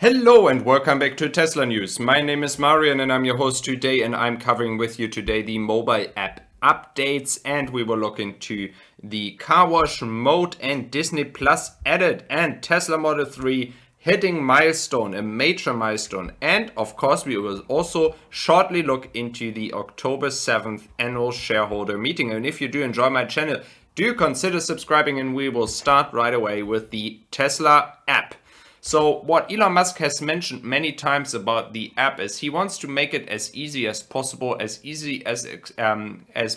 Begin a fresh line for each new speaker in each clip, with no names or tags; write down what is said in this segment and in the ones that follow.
Hello and welcome back to Tesla News. My name is Marian and I'm your host today, and I'm covering with you today the mobile app updates, and we will look into the car wash mode and Disney Plus added and Tesla Model 3 hitting milestone, a major milestone. And of course we will also shortly look into the October 7th annual shareholder meeting. And if you do enjoy my channel, do consider subscribing, and we will start right away with the Tesla app. So what Elon Musk has mentioned many times about the app is he wants to make it as easy as possible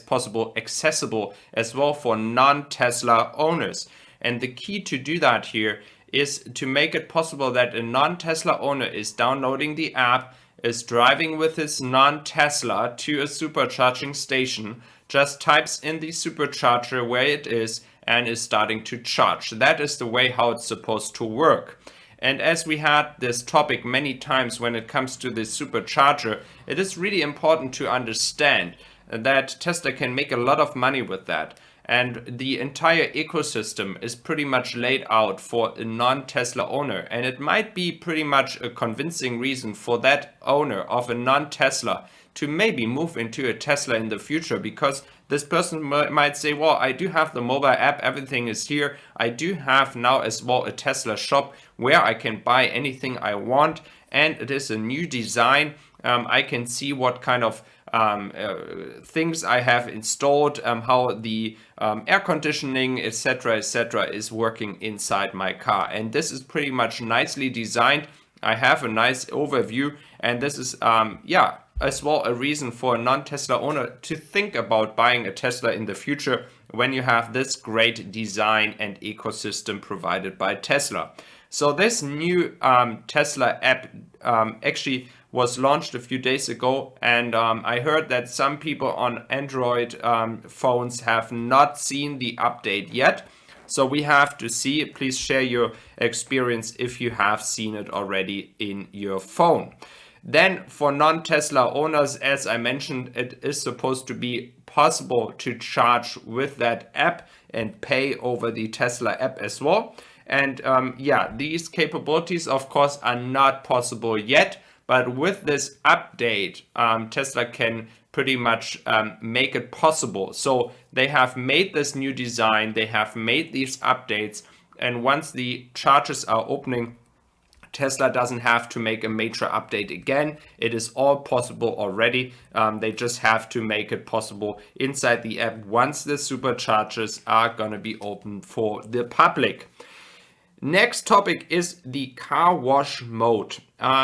possible, accessible as well for non-Tesla owners. And the key to do that here is to make it possible that a non-Tesla owner is downloading the app, is driving with his non-Tesla to a supercharging station, just types in the supercharger where it is, and is starting to charge. That is the way how it's supposed to work. And as we had this topic many times when it comes to this supercharger, it is really important to understand that Tesla can make a lot of money with that. And the entire ecosystem is pretty much laid out for a non-Tesla owner. And it might be pretty much a convincing reason for that owner of a non-Tesla to maybe move into a Tesla in the future, because this person might say, well, I do have the mobile app, everything is here. I do have now as well a Tesla shop where I can buy anything I want, and it is a new design. I can see what kind of things I have installed, how the air conditioning, etc., is working inside my car. And this is pretty much nicely designed. I have a nice overview, and this is, as well a reason for a non-Tesla owner to think about buying a Tesla in the future when you have this great design and ecosystem provided by Tesla. So this new Tesla app actually was launched a few days ago, and I heard that some people on Android phones have not seen the update yet. So we have to see. Please share your experience if you have seen it already in your phone. Then for non-Tesla owners, as I mentioned, it is supposed to be possible to charge with that app and pay over the Tesla app as well. And these capabilities, of course, are not possible yet. But with this update, Tesla can pretty much make it possible. So they have made this new design, they have made these updates, and once the chargers are opening, Tesla doesn't have to make a major update again. It is all possible already. They just have to make it possible inside the app once the superchargers are going to be open for the public. Next topic is the car wash mode.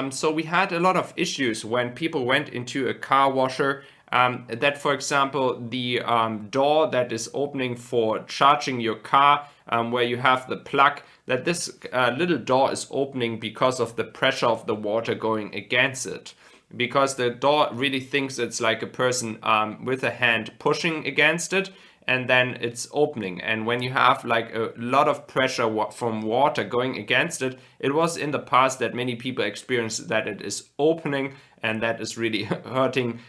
So we had a lot of issues when people went into a car washer, that, for example, the door that is opening for charging your car, where you have the plug, that this little door is opening because of the pressure of the water going against it. Because the door really thinks it's like a person with a hand pushing against it, and then it's opening. And when you have like a lot of pressure from water going against it, it was in the past that many people experienced that it is opening, and that is really hurting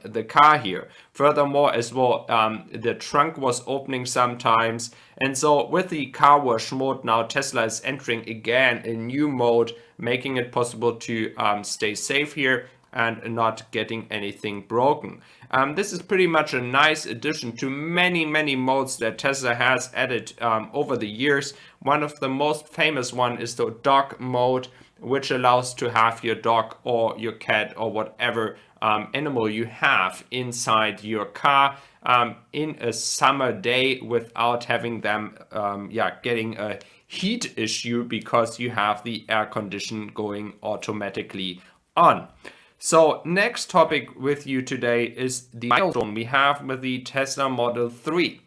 the car here. Furthermore as well, the trunk was opening sometimes. And so with the car wash mode now, Tesla is entering again a new mode, making it possible to stay safe here and not getting anything broken. This is pretty much a nice addition to many modes that Tesla has added over the years. One of the most famous one is the dog mode, which allows to have your dog or your cat or whatever animal you have inside your car in a summer day without having them getting a heat issue because you have the air condition going automatically on. So next topic with you today is the milestone we have with the Tesla Model 3.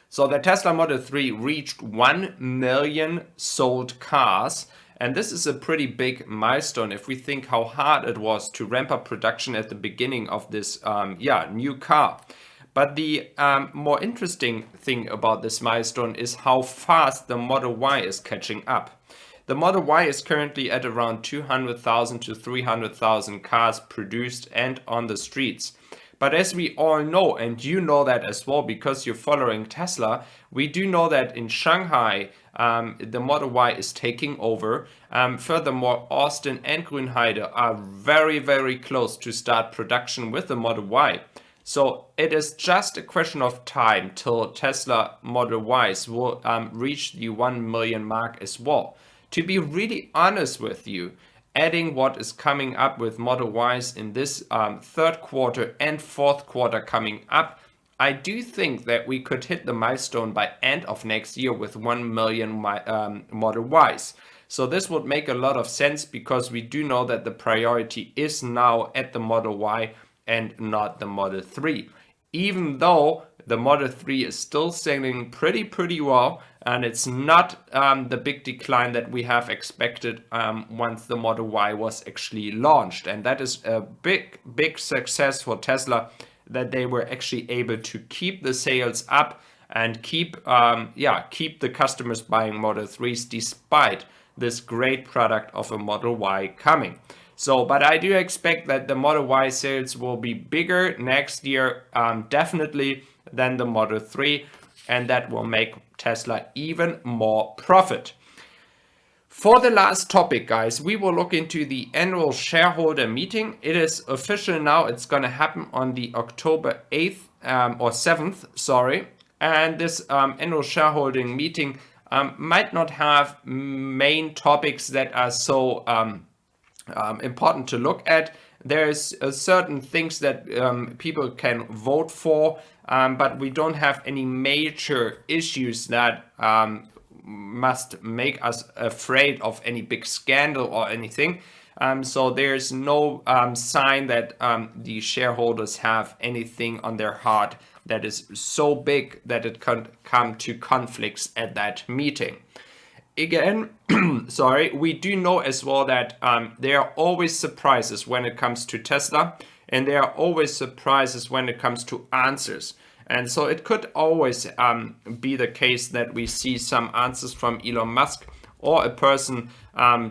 So the Tesla Model 3 reached 1 million sold cars, and this is a pretty big milestone if we think how hard it was to ramp up production at the beginning of this new car. But the more interesting thing about this milestone is how fast the Model Y is catching up. The Model Y is currently at around 200,000 to 300,000 cars produced and on the streets. But as we all know, and you know that as well because you're following Tesla, we do know that in Shanghai, the Model Y is taking over. Furthermore, Austin and Grünheide are very, very close to start production with the Model Y. So it is just a question of time till Tesla Model Ys will reach the 1 million mark as well. To be really honest with you, adding what is coming up with Model Ys in this third quarter and fourth quarter coming up, I do think that we could hit the milestone by end of next year with 1 million Model Ys. So this would make a lot of sense because we do know that the priority is now at the Model Y and not the Model 3. Even though the Model 3 is still selling pretty well, and it's not the big decline that we have expected once the Model Y was actually launched. And that is a big success for Tesla, that they were actually able to keep the sales up and keep the customers buying Model 3s despite this great product of a Model Y coming. So, but I do expect that the Model Y sales will be bigger next year, definitely, than the Model 3, and that will make Tesla even more profit. For the last topic, guys, we will look into the annual shareholder meeting. It is official now. It's going to happen on the October 8th or 7th, sorry. And this annual shareholding meeting might not have main topics that are so important to look at. There's certain things that people can vote for, but we don't have any major issues that must make us afraid of any big scandal or anything. So there's no sign that the shareholders have anything on their heart that is so big that it can come to conflicts at that meeting. Again, sorry, we do know as well that there are always surprises when it comes to Tesla, and there are always surprises when it comes to answers. And so it could always be the case that we see some answers from Elon Musk or a person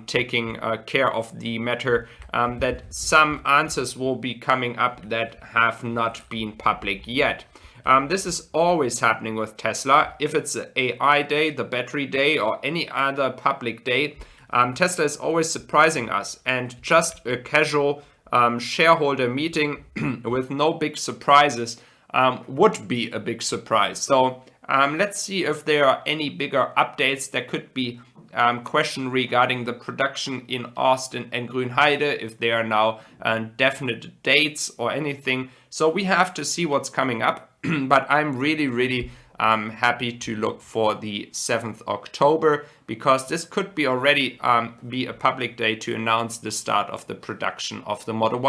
taking care of the matter, that some answers will be coming up that have not been public yet. This is always happening with Tesla. If it's an AI day, the battery day, or any other public day, Tesla is always surprising us. And just a casual shareholder meeting with no big surprises would be a big surprise. So let's see if there are any bigger updates. There could be question regarding the production in Austin and Grünheide, if there are now definite dates or anything. So we have to see what's coming up. But I'm really happy to look for the 7th October, because this could be already be a public day to announce the start of the production of the Model Y.